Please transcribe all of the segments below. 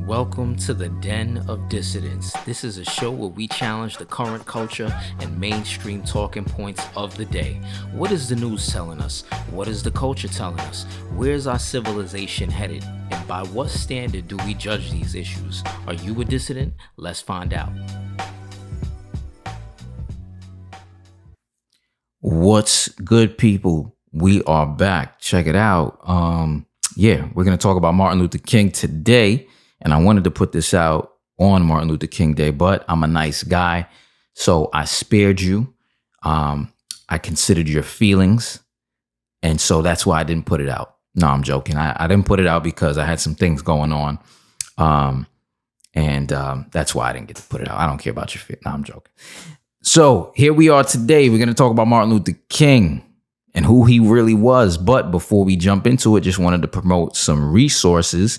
Welcome to the Den of Dissidents. This is a show where we challenge the current culture and mainstream talking points of the day. What is the news telling us? What is the culture telling us? Where's our civilization headed? And by what standard do we judge these issues? Are you a dissident? Let's find out. What's good, people? We are back. Check it out. We're going to talk about Martin Luther King today. And I wanted to put this out on Martin Luther King Day, but I'm a nice guy, so I spared you. I considered your feelings, and so that's why I didn't put it out. No, I'm joking. I didn't put it out because I had some things going on, and that's why I didn't get to put it out. I don't care about your feelings. No, I'm joking. So here we are today. We're going to talk about Martin Luther King and who he really was. But before we jump into it, just wanted to promote some resources.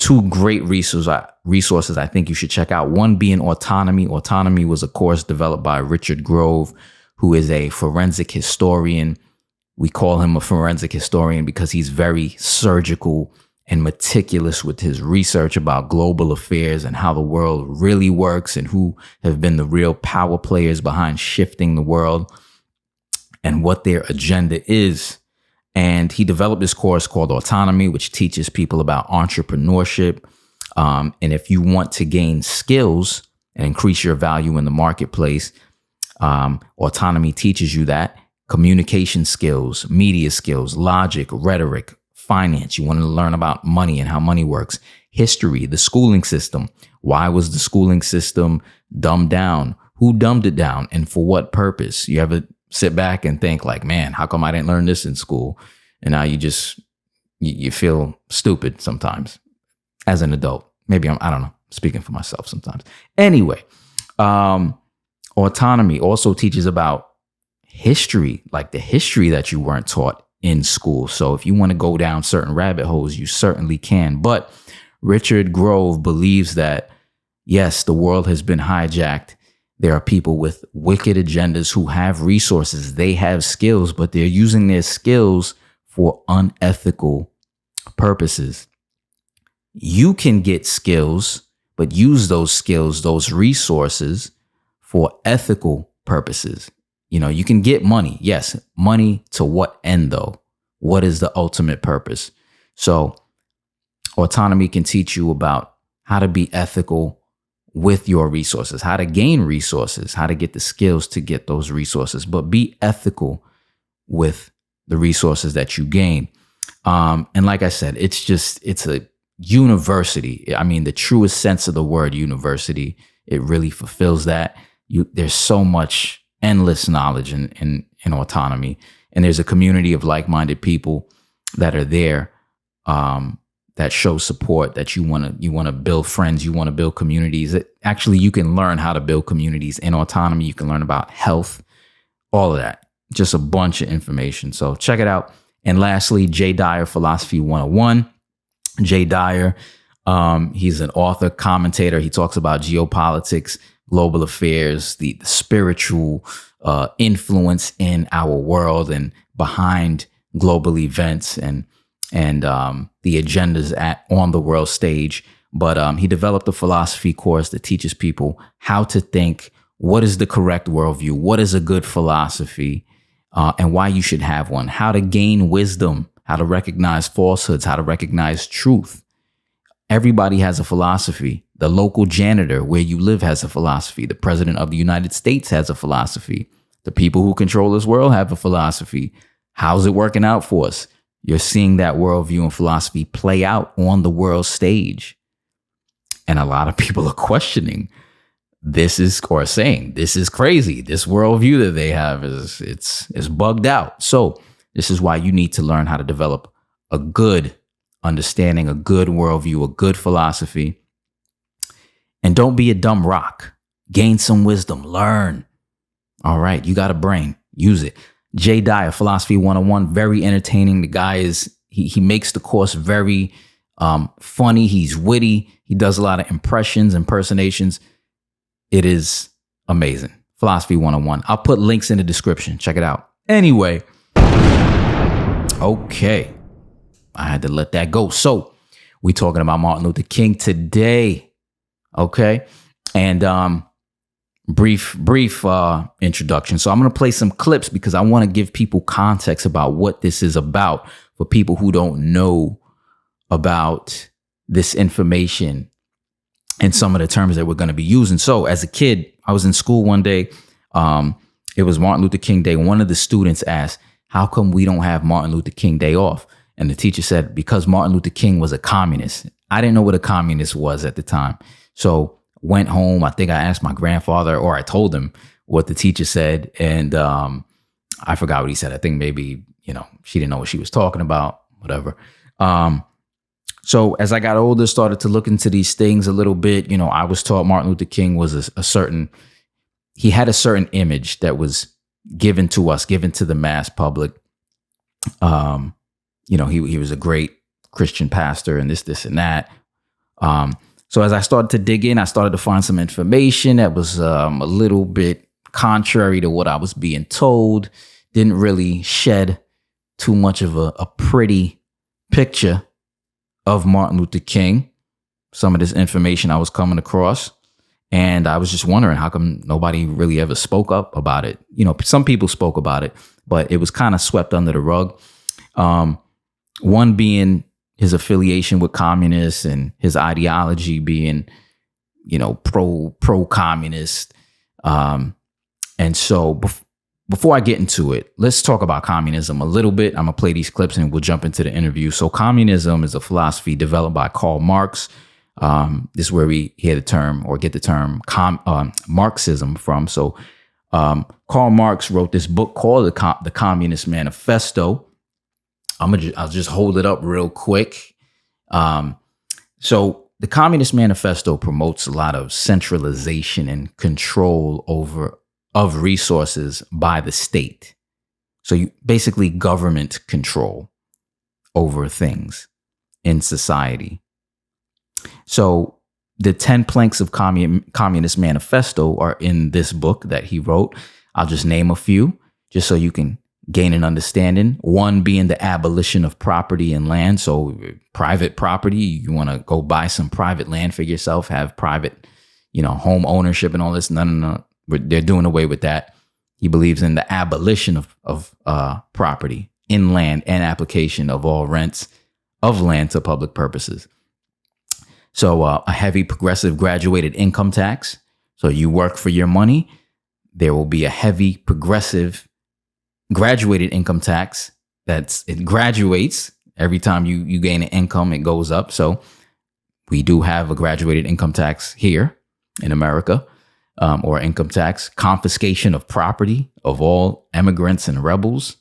Two great resources I think you should check out. One being Autonomy. Autonomy was a course developed by Richard Grove, who is a forensic historian. We call him a forensic historian because he's very surgical and meticulous with his research about global affairs and how the world really works and who have been the real power players behind shifting the world and what their agenda is. And he developed this course called Autonomy, which teaches people about entrepreneurship. And if you want to gain skills and increase your value in the marketplace, Autonomy teaches you that. Communication skills, media skills, logic, rhetoric, finance. You want to learn about money and how money works. History, the schooling system. Why was the schooling system dumbed down? Who dumbed it down? And for what purpose? You ever sit back and think like, man, how come I didn't learn this in school? And now you feel stupid sometimes as an adult. Maybe I don't know, speaking for myself sometimes. Anyway, Autonomy also teaches about history, like the history that you weren't taught in school. So if you want to go down certain rabbit holes, you certainly can. But Richard Grove believes that, yes, the world has been hijacked. There are people with wicked agendas who have resources. They have skills, but they're using their skills for unethical purposes. You can get skills, but use those skills, those resources for ethical purposes. You know, you can get money. Yes, money to what end though? What is the ultimate purpose? So Autonomy can teach you about how to be ethical with your resources, how to gain resources, how to get the skills to get those resources, but be ethical with the resources that you gain. And like I said, it's a university. I mean, the truest sense of the word university, it really fulfills that. There's so much endless knowledge in Autonomy. And there's a community of like-minded people that are there, that show support, that you want to build friends, you want to build communities. Actually, you can learn how to build communities in Autonomy. You can learn about health, all of that, just a bunch of information. So check it out. And lastly, Jay Dyer, Philosophy 101. Jay Dyer, he's an author, commentator. He talks about geopolitics, global affairs, the spiritual influence in our world and behind global events and the agendas on the world stage. But he developed a philosophy course that teaches people how to think, what is the correct worldview, what is a good philosophy, and why you should have one, how to gain wisdom, how to recognize falsehoods, how to recognize truth. Everybody has a philosophy. The local janitor where you live has a philosophy. The president of the United States has a philosophy. The people who control this world have a philosophy. How's it working out for us? You're seeing that worldview and philosophy play out on the world stage. And a lot of people are questioning saying this is crazy. This worldview that they have is bugged out. So this is why you need to learn how to develop a good understanding, a good worldview, a good philosophy. And don't be a dumb rock. Gain some wisdom, learn. All right, you got a brain, use it. Jay Dyer, Philosophy 101, very entertaining. The guy he makes the course very funny. He's witty. He does a lot of impersonations. It is amazing. Philosophy 101. I'll put links in the description. Check it out. Anyway, okay. I had to let that go. So We talking about Martin Luther King today. Okay. And brief introduction. So I'm going to play some clips because I want to give people context about what this is about for people who don't know about this information and some of the terms that we're going to be using. So as a kid, I was in school one day. It was Martin Luther King Day. One of the students asked, how come we don't have Martin Luther King Day off? And the teacher said, because Martin Luther King was a communist. I didn't know what a communist was at the time. So went home. I think I asked my grandfather, or I told him what the teacher said. And I forgot what he said. I think maybe, she didn't know what she was talking about, whatever. So as I got older, started to look into these things a little bit. I was taught Martin Luther King was he had a certain image that was given to us, given to the mass public. He was a great Christian pastor and this and that. So as I started to dig in, I started to find some information that was a little bit contrary to what I was being told. Didn't really shed too much of a pretty picture of Martin Luther King. Some of this information I was coming across. And I was just wondering, how come nobody really ever spoke up about it? Some people spoke about it, but it was kind of swept under the rug. One being his affiliation with communists and his ideology being, pro-communist. And so before I get into it, let's talk about communism a little bit. I'm going to play these clips and we'll jump into the interview. So communism is a philosophy developed by Karl Marx. This is where we hear the term or get the term Marxism from. So Karl Marx wrote this book called the Communist Manifesto. I'll just hold it up real quick. So the Communist Manifesto promotes a lot of centralization and control of resources by the state. So basically government control over things in society. So the 10 planks of Communist Manifesto are in this book that he wrote. I'll just name a few just so you can gain an understanding. One being the abolition of property and land. So private property, you want to go buy some private land for yourself, have private, home ownership and all this. No. They're doing away with that. He believes in the abolition of property in land and application of all rents of land to public purposes. So a heavy progressive graduated income tax. So you work for your money. There will be a heavy progressive graduated income tax. It graduates every time you gain an income, it goes up. So we do have a graduated income tax here in America, or income tax. Confiscation of property of all immigrants and rebels.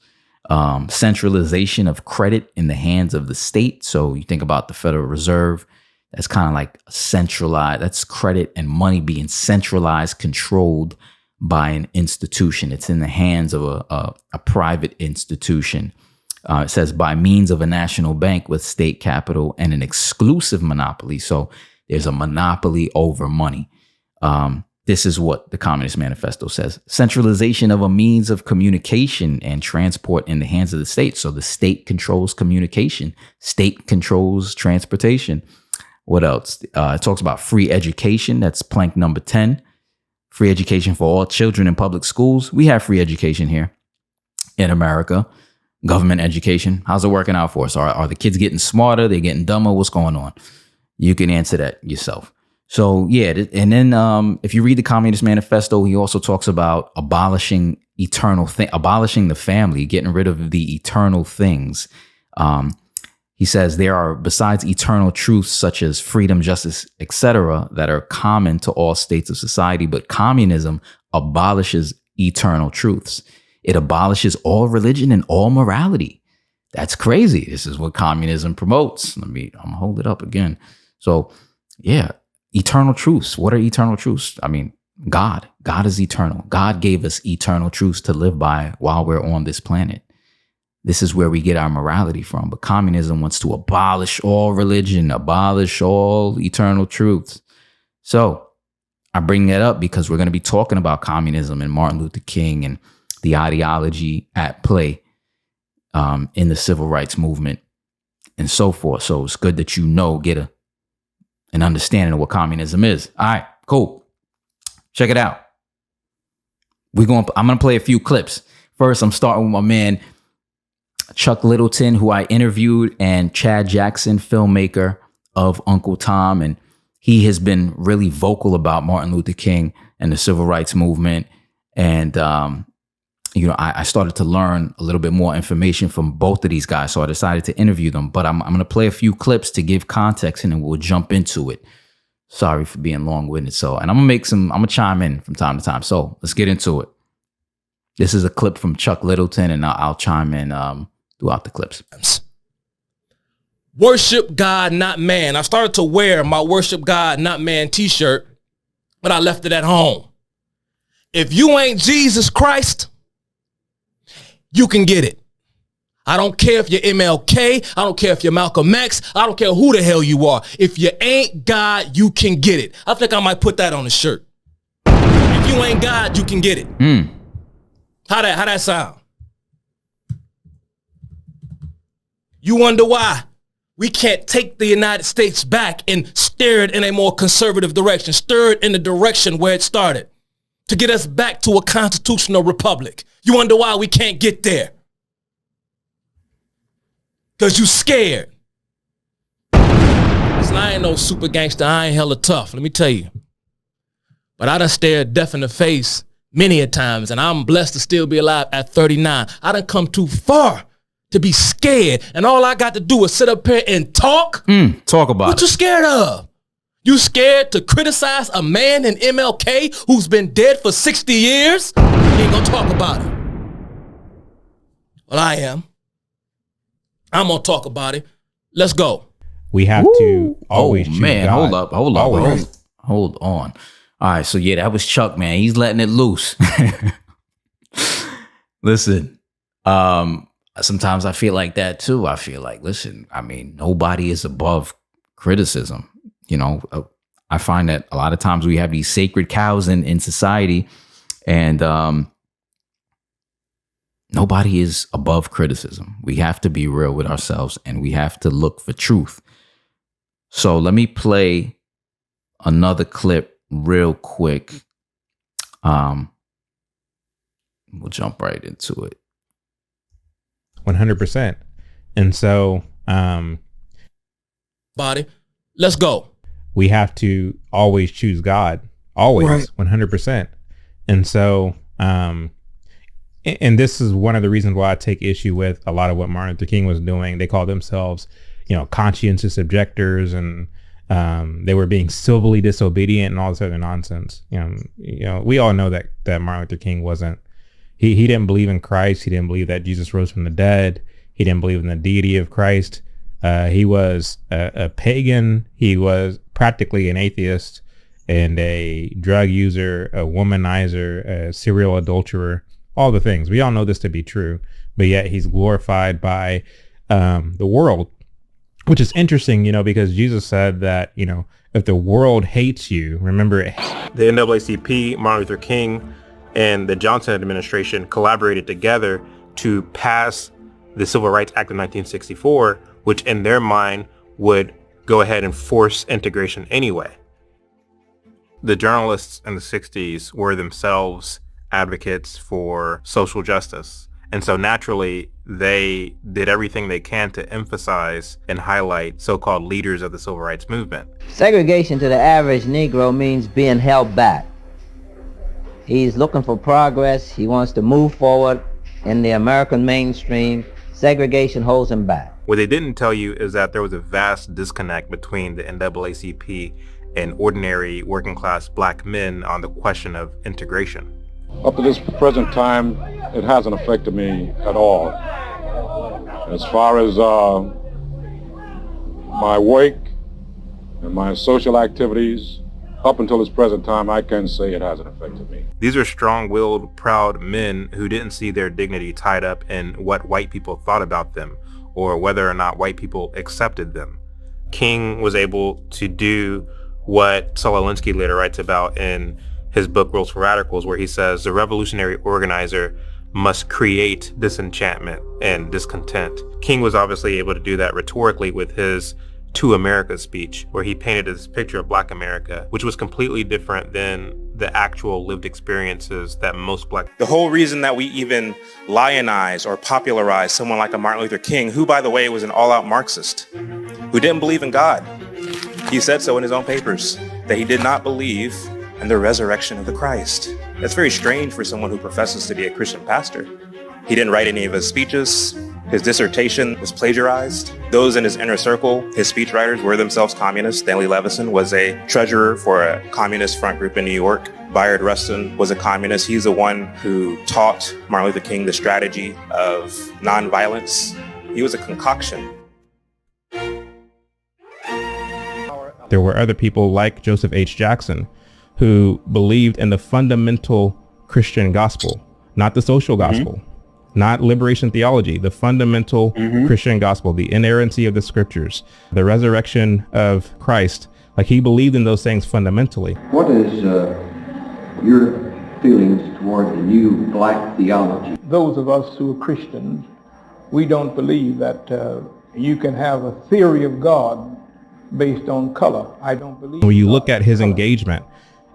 Centralization of credit in the hands of the state. So you think about the Federal Reserve. That's kind of like centralized. That's credit and money being centralized, controlled by an institution. It's in the hands of a private institution. It says by means of a national bank with state capital and an exclusive monopoly. So there's a monopoly over money. This is what the Communist Manifesto says. Centralization of a means of communication and transport in the hands of the state. So the state controls communication. State controls transportation. What else? It talks about free education. That's plank number 10. Free education for all children in public schools. We have free education here in America. Government education. How's it working out for us? Are the kids getting smarter? They're getting dumber? What's going on? You can answer that yourself. So, yeah. And then if you read the Communist Manifesto, he also talks about abolishing the family, getting rid of the eternal things. He says there are, besides eternal truths such as freedom, justice, etc., that are common to all states of society, but communism abolishes eternal truths. It abolishes all religion and all morality. That's crazy. This is what communism promotes. I'm gonna hold it up again. So, yeah, eternal truths. What are eternal truths? I mean, God is eternal. God gave us eternal truths to live by while we're on this planet. This is where we get our morality from. But communism wants to abolish all religion, abolish all eternal truths. So I bring that up because we're going to be talking about communism and Martin Luther King and the ideology at play in the civil rights movement and so forth. So it's good that get an understanding of what communism is. All right, cool. Check it out. I'm going to play a few clips. First, I'm starting with my man, Chuck Littleton, who I interviewed, and Chad Jackson, filmmaker of Uncle Tom. And he has been really vocal about Martin Luther King and the civil rights movement. And, I started to learn a little bit more information from both of these guys. So I decided to interview them. But I'm going to play a few clips to give context, and then we'll jump into it. Sorry for being long-winded. And I'm going to chime in from time to time. So let's get into it. This is a clip from Chuck Littleton, and I'll chime in throughout the clips. Worship God, not man. I started to wear my Worship God, not man t-shirt, but I left it at home. If you ain't Jesus Christ, you can get it. I don't care if you're MLK. I don't care if you're Malcolm X. I don't care who the hell you are. If you ain't God, you can get it. I think I might put that on a shirt. If you ain't God, you can get it. How that sound? You wonder why we can't take the United States back and steer it in a more conservative direction, steer it in the direction where it started, to get us back to a constitutional republic. You wonder why we can't get there? Because you scared. Listen, I ain't no super gangster. I ain't hella tough, let me tell you. But I done stared death in the face many a times, and I'm blessed to still be alive at 39. I done come too far to be scared, and all I got to do is sit up here and talk. Talk about what you scared of? You scared to criticize a man in MLK who's been dead for 60 years? You ain't gonna talk about it. Well, I am. I'm gonna talk about it. Let's go. We have to always choose God. Hold on. All right, so yeah, that was Chuck, man. He's letting it loose. Listen, sometimes I feel like that too. I feel like, nobody is above criticism. I find that a lot of times we have these sacred cows in society, and nobody is above criticism. We have to be real with ourselves, and we have to look for truth. So let me play another clip real quick. We'll jump right into it. 100%. And so, body, let's go. We have to always choose God, always, right. 100%. And so, and this is one of the reasons why I take issue with a lot of what Martin Luther King was doing. They call themselves, conscientious objectors, and they were being civilly disobedient and all this other nonsense. We all know that Martin Luther King wasn't. He didn't believe in Christ. He didn't believe that Jesus rose from the dead. He didn't believe in the deity of Christ. He was a pagan. He was practically an atheist and a drug user, a womanizer, a serial adulterer, all the things. We all know this to be true, but yet he's glorified by the world, which is interesting, because Jesus said that, if the world hates you, remember it. The NAACP, Martin Luther King, and the Johnson administration collaborated together to pass the Civil Rights Act of 1964, which in their mind would go ahead and force integration anyway. The journalists in the 60s were themselves advocates for social justice. And so naturally, they did everything they can to emphasize and highlight so-called leaders of the civil rights movement. Segregation to the average Negro means being held back. He's looking for progress. He wants to move forward in the American mainstream. Segregation holds him back. What they didn't tell you is that there was a vast disconnect between the NAACP and ordinary working class black men on the question of integration. Up to this present time, it hasn't affected me at all. As far as my work and my social activities, up until this present time, I can say it hasn't affected me. These are strong-willed, proud men who didn't see their dignity tied up in what white people thought about them or whether or not white people accepted them. King was able to do what Saul Alinsky later writes about in his book Rules for Radicals, where he says the revolutionary organizer must create disenchantment and discontent. King was obviously able to do that rhetorically with his To America speech, where he painted this picture of Black America, which was completely different than the actual lived experiences that most Black. The whole reason that we even lionize or popularize someone like a Martin Luther King, who, by the way, was an all-out Marxist, who didn't believe in God. He said so in his own papers, that he did not believe in the resurrection of the Christ. That's very strange for someone who professes to be a Christian pastor. He didn't write any of his speeches. His dissertation was plagiarized. Those in his inner circle, his speechwriters, were themselves communists. Stanley Levison was a treasurer for a communist front group in New York. Bayard Rustin was a communist. He's the one who taught Martin Luther King the strategy of nonviolence. He was a concoction. There were other people like Joseph H. Jackson who believed in the fundamental Christian gospel, not the social gospel, not liberation theology, the fundamental Christian gospel, the inerrancy of the scriptures, the resurrection of Christ. Like, he believed in those things fundamentally. What is your feelings toward the new black theology? Those of us who are Christians, we don't believe that you can have a theory of God based on color. I don't believe. When you look at his engagement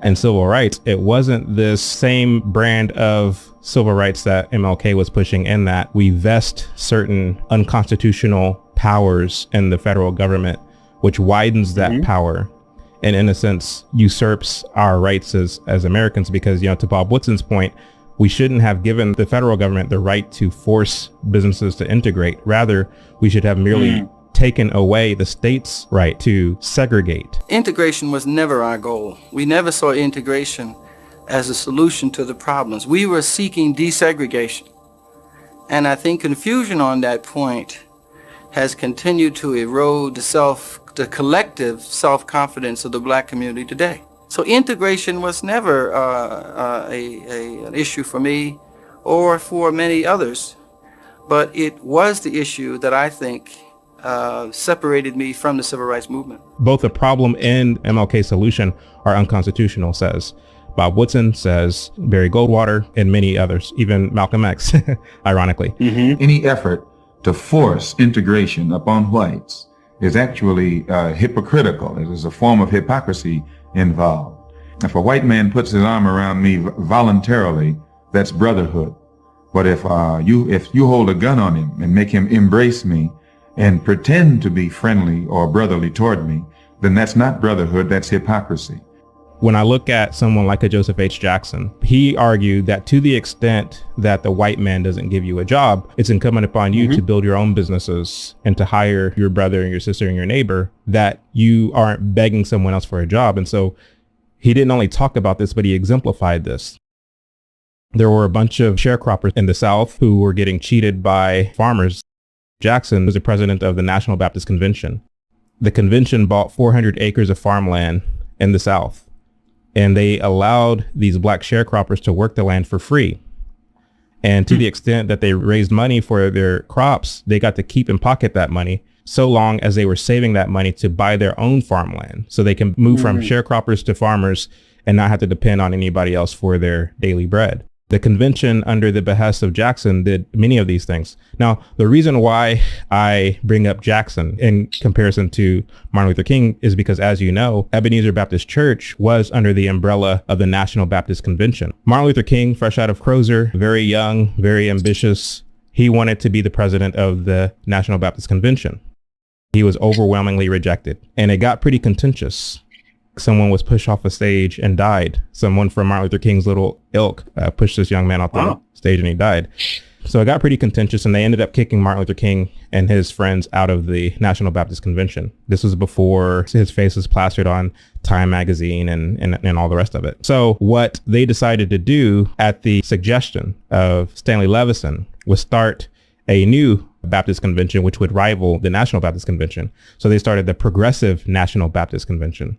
in civil rights, it wasn't this same brand of civil rights that MLK was pushing, in that we vest certain unconstitutional powers in the federal government, which widens that power and in a sense usurps our rights as Americans. Because, you know, to Bob Woodson's point, we shouldn't have given the federal government the right to force businesses to integrate. Rather, we should have merely taken away the state's right to segregate. Integration was never our goal. We never saw integration as a solution to the problems. We were seeking desegregation. And I think confusion on that point has continued to erode the collective self-confidence of the Black community today. So integration was never an issue for me or for many others, but it was the issue that I think separated me from the civil rights movement. Both the problem and MLK's solution are unconstitutional, says Bob Woodson, says Barry Goldwater, and many others, even Malcolm X, ironically. Any effort to force integration upon whites is actually hypocritical. It is a form of hypocrisy involved. If a white man puts his arm around me voluntarily, that's brotherhood. But if you hold a gun on him and make him embrace me and pretend to be friendly or brotherly toward me, then that's not brotherhood, that's hypocrisy. When I look at someone like a Joseph H. Jackson, he argued that to the extent that the white man doesn't give you a job, it's incumbent upon you to build your own businesses and to hire your brother and your sister and your neighbor, that you aren't begging someone else for a job. And so he didn't only talk about this, but he exemplified this. There were a bunch of sharecroppers in the South who were getting cheated by farmers. Jackson was the president of the National Baptist Convention. The convention bought 400 acres of farmland in the South, and they allowed these Black sharecroppers to work the land for free. And to the extent that they raised money for their crops, they got to keep and pocket that money so long as they were saving that money to buy their own farmland, so they can move from sharecroppers to farmers and not have to depend on anybody else for their daily bread. The convention, under the behest of Jackson, did many of these things. Now, the reason why I bring up Jackson in comparison to Martin Luther King is because, as you know, Ebenezer Baptist Church was under the umbrella of the National Baptist Convention. Martin Luther King, fresh out of Crozer, very young, very ambitious, he wanted to be the president of the National Baptist Convention. He was overwhelmingly rejected, and it got pretty contentious. Someone was pushed off a stage and died. Someone from Martin Luther King's little ilk pushed this young man off the stage and he died. So it got pretty contentious, and they ended up kicking Martin Luther King and his friends out of the National Baptist Convention. This was before his face was plastered on Time magazine and all the rest of it. So what they decided to do, at the suggestion of Stanley Levison, was start a new Baptist convention which would rival the National Baptist Convention. So they started the Progressive National Baptist Convention.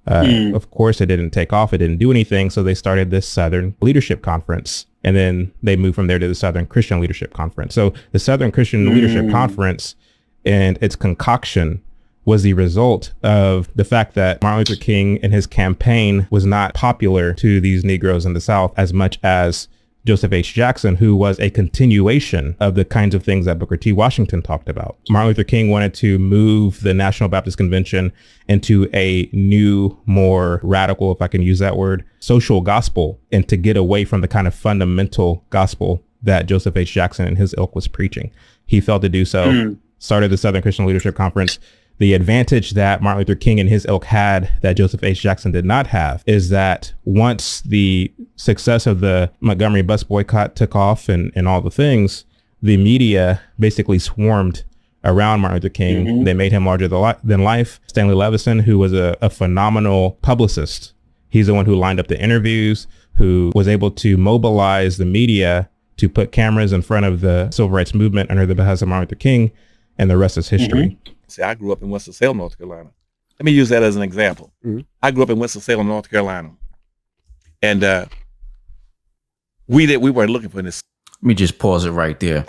Of course, it didn't take off. It didn't do anything. So they started this Southern Leadership Conference, and then they moved from there to the Southern Christian Leadership Conference. So the Southern Christian Leadership Conference and its concoction was the result of the fact that Martin Luther King and his campaign was not popular to these Negroes in the South as much as Joseph H. Jackson, who was a continuation of the kinds of things that Booker T. Washington talked about. Martin Luther King wanted to move the National Baptist Convention into a new, more radical, if I can use that word, social gospel, and to get away from the kind of fundamental gospel that Joseph H. Jackson and his ilk was preaching. He failed to do so, started the Southern Christian Leadership Conference. The advantage that Martin Luther King and his ilk had that Joseph H. Jackson did not have is that once the success of the Montgomery bus boycott took off and all the things, the media basically swarmed around Martin Luther King. They made him larger than life. Stanley Levison, who was a phenomenal publicist, he's the one who lined up the interviews, who was able to mobilize the media to put cameras in front of the civil rights movement under the behest of Martin Luther King, and the rest is history. See, I grew up in Winston-Salem, North Carolina. Let me use that as an example. I grew up in Winston-Salem, North Carolina. And we weren't looking for this. Let me just pause it right there.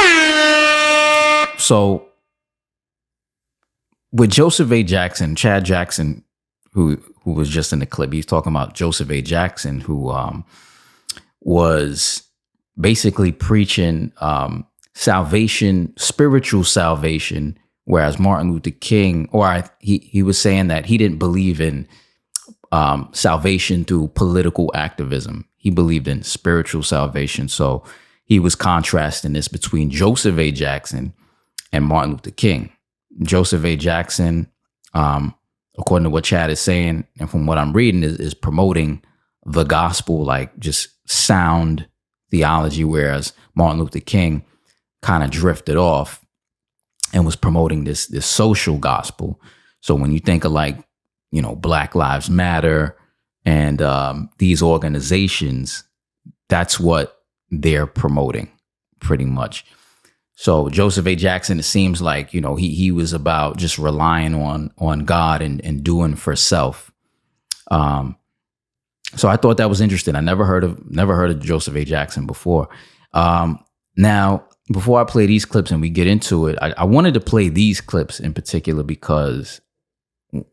So with Joseph A. Jackson, Chad Jackson, who was just in the clip, he's talking about Joseph A. Jackson, who was basically preaching salvation, spiritual salvation, whereas Martin Luther King, he was saying that he didn't believe in salvation through political activism. He believed in spiritual salvation. So he was contrasting this between Joseph A. Jackson and Martin Luther King. Joseph A. Jackson, according to what Chad is saying, and from what I'm reading, is promoting the gospel, like just sound theology, whereas Martin Luther King kind of drifted off and was promoting this social gospel. So when you think of like, Black Lives Matter and these organizations, that's what they're promoting pretty much. So Joseph A. Jackson, it seems like, he was about just relying on God and doing for self. So I thought that was interesting. I never heard of Joseph A. Jackson before. Now, before I play these clips and we get into it, I wanted to play these clips in particular because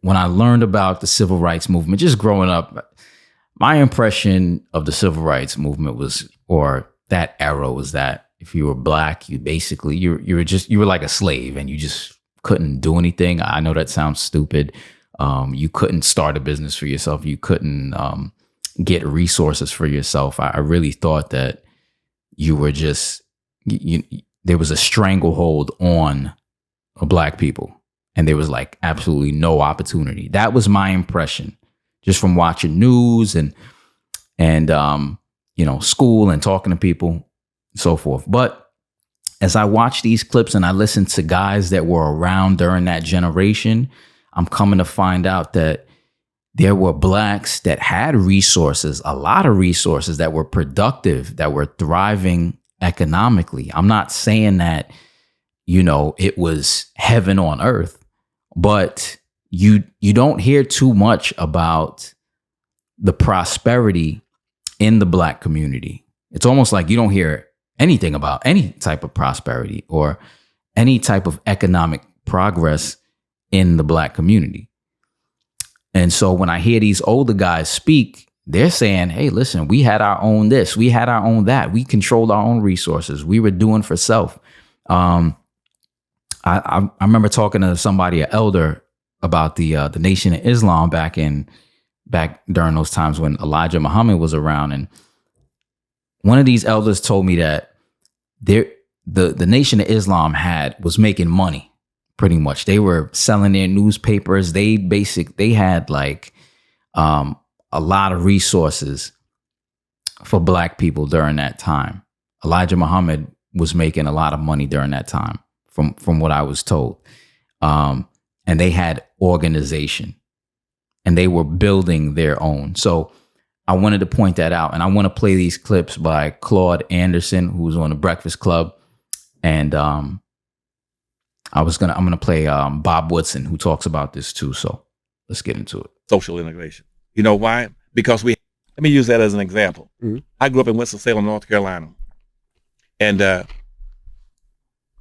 when I learned about the civil rights movement, just growing up, my impression of the civil rights movement or that era was that if you were Black, you basically, you were like a slave and you just couldn't do anything. I know that sounds stupid. You couldn't start a business for yourself. You couldn't get resources for yourself. I really thought that you were just, there was a stranglehold on Black people and there was like absolutely no opportunity. That was my impression just from watching news and school and talking to people and so forth. But as I watch these clips and I listen to guys that were around during that generation, I'm coming to find out that there were Blacks that had resources, a lot of resources that were productive, that were thriving economically. I'm not saying that, it was heaven on earth, but you don't hear too much about the prosperity in the Black community. It's almost like you don't hear anything about any type of prosperity or any type of economic progress in the Black community. And so when I hear these older guys speak, they're saying, hey, listen, we had our own this, we had our own that, we controlled our own resources, we were doing for self. I remember talking to somebody, an elder, about the Nation of Islam back during those times when Elijah Muhammad was around, and one of these elders told me that the Nation of Islam was making money. Pretty much, they were selling their newspapers. They had like a lot of resources for Black people during that time. Elijah Muhammad was making a lot of money during that time, from what I was told. And they had organization, and they were building their own. So I wanted to point that out, and I want to play these clips by Claude Anderson, who was on the Breakfast Club, and I'm gonna play Bob Woodson, who talks about this too. So let's get into it. Social integration. You know why? Because let me use that as an example. I grew up in Winston-Salem, North Carolina, and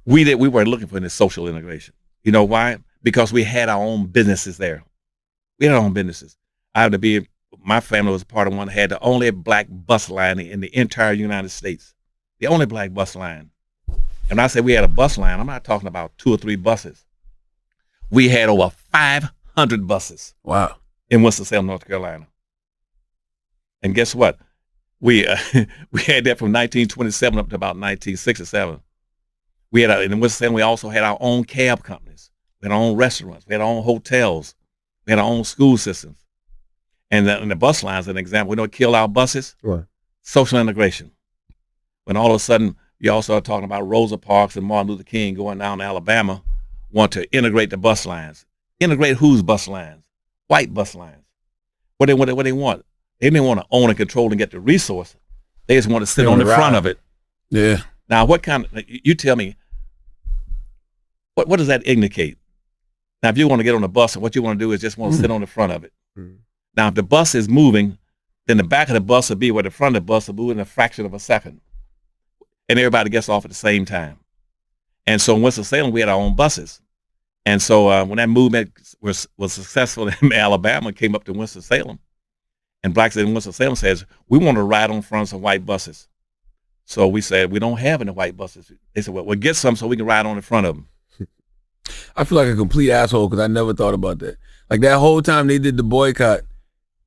we weren't looking for this social integration. You know why? Because we had our own businesses there. We had our own businesses. I happened to be my family was part of one that had the only black bus line in the entire United States. The only black bus line. And when I say we had a bus line, I'm not talking about 2 or 3 buses. We had over 500 buses. Wow. In Winston-Salem, North Carolina. And guess what? We we had that from 1927 up to about 1967. We had in Winston-Salem, we also had our own cab companies. We had our own restaurants. We had our own hotels. We had our own school systems. And the bus lines, an example, we know what killed our buses? What? Social integration. When all of a sudden, you all started talking about Rosa Parks and Martin Luther King going down to Alabama, want to integrate the bus lines. Integrate whose bus lines? White bus lines. What they want? They didn't want to own and control and get the resource. They just want to sit on the front of it. Yeah. Now, what kind of, you tell me, what does that indicate? Now, if you want to get on a bus, and what you want to do is just want to sit on the front of it. Now, if the bus is moving, then the back of the bus will be where the front of the bus will move in a fraction of a second. And everybody gets off at the same time. And so in Winston-Salem, we had our own buses. And so when that movement was successful in Alabama, came up to Winston-Salem, and blacks in Winston-Salem says, we want to ride on front of some white buses. So we said, we don't have any white buses. They said, well, we'll get some so we can ride on the front of them. I feel like a complete asshole because I never thought about that. Like that whole time they did the boycott,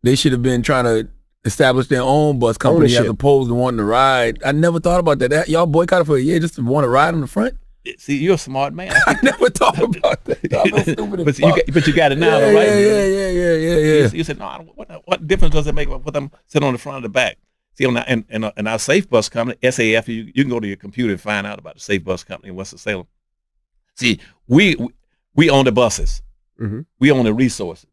they should have been trying to establish their own bus company as opposed to wanting to ride. I never thought about that. Y'all boycotted for a year just to want to ride on the front? See, you're a smart man. I never thought about that. But you got it now, yeah, right? Yeah. You said, no, what difference does it make with them sitting on the front or the back? See, on our Safe Bus Company, SAF, you can go to your computer and find out about the Safe Bus Company in Winston-Salem. See, we own the buses. Mm-hmm. We own the resources.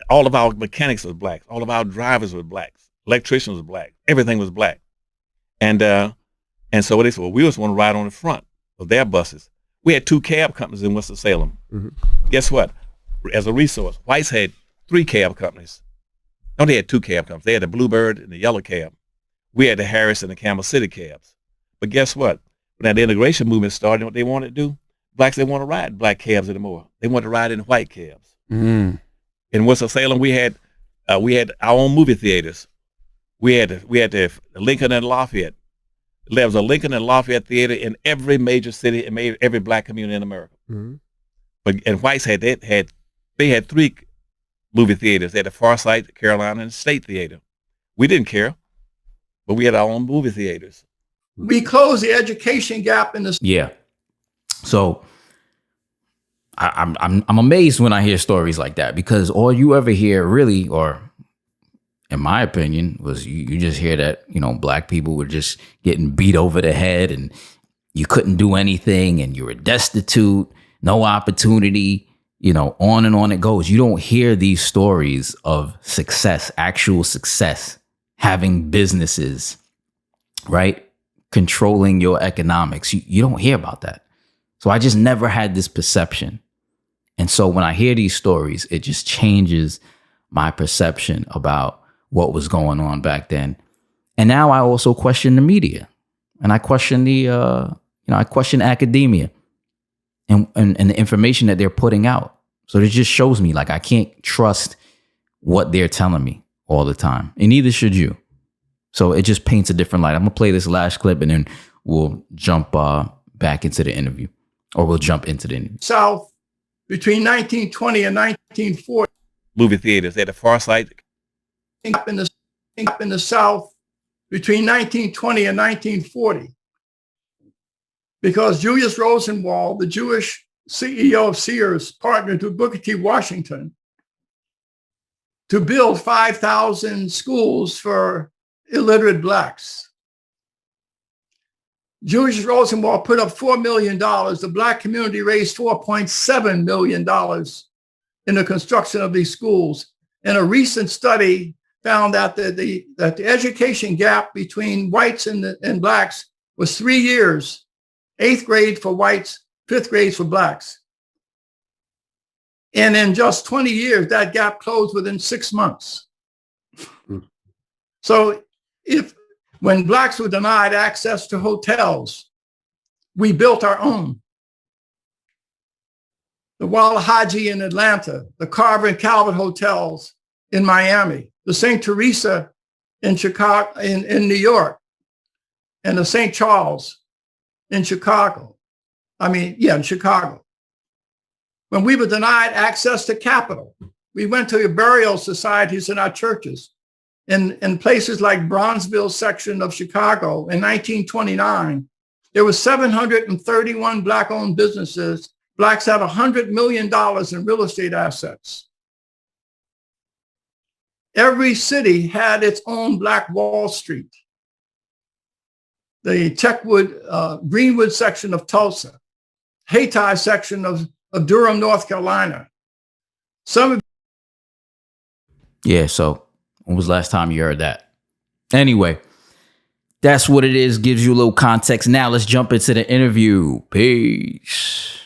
All of our mechanics was blacks. All of our drivers were blacks. Electricians was black. Everything was black. And so they said, well, we just want to ride on the front of their buses. We had 2 cab companies in Winston-Salem. Mm-hmm. Guess what? As a resource, whites had 3 cab companies. No, they had 2 cab companies. They had the Bluebird and the Yellow Cab. We had the Harris and the Camel City cabs. But guess what? When that integration movement started, what they wanted to do? Blacks didn't want to ride black cabs anymore. They wanted to ride in white cabs. Mm. In Winston-Salem, we had our own movie theaters. We had the Lincoln and Lafayette. There was a Lincoln and Lafayette theater in every major city and every black community in America. Mm-hmm. And whites had 3 movie theaters. They had the Farsight, the Carolina, and the State Theater. We didn't care, but we had our own movie theaters. We closed the education gap in the Yeah. So I'm amazed when I hear stories like that, because all you ever hear really, or in my opinion, was you just hear that, black people were just getting beat over the head and you couldn't do anything and you were destitute, no opportunity, on and on it goes. You don't hear these stories of success, actual success, having businesses, right? Controlling your economics. You don't hear about that. So I just never had this perception. And so when I hear these stories, it just changes my perception about what was going on back then. And now I also question the media, and I question I question academia and the information that they're putting out. So it just shows me like I can't trust what they're telling me all the time, and neither should you. So it just paints a different light. I'm gonna play this last clip and then we'll jump back into the interview, or we'll jump into the interview. South between 1920 and 1940. Movie theaters, they had the Farsight. Up in the South between 1920 and 1940. Because Julius Rosenwald, the Jewish CEO of Sears, partnered with Booker T. Washington to build 5,000 schools for illiterate blacks. Julius Rosenwald put up $4 million. The black community raised $4.7 million in the construction of these schools. And a recent study found that the education gap between whites and blacks was 3 years, 8th grade for whites, 5th grade for blacks. And in just 20 years, that gap closed within 6 months. So when blacks were denied access to hotels, we built our own. The Wallahaji in Atlanta, the Carver and Calvert hotels in Miami, the St. Teresa in Chicago, in New York, and the St. Charles in Chicago. In Chicago. When we were denied access to capital, we went to burial societies in our churches. In places like Bronzeville section of Chicago in 1929, there were 731 Black-owned businesses. Blacks had $100 million in real estate assets. Every city had its own Black Wall Street. The Techwood, Greenwood section of Tulsa, Hayti section of Durham, North Carolina. Yeah, so when was the last time you heard that? Anyway, that's what it is. Gives you a little context. Now let's jump into the interview. Peace.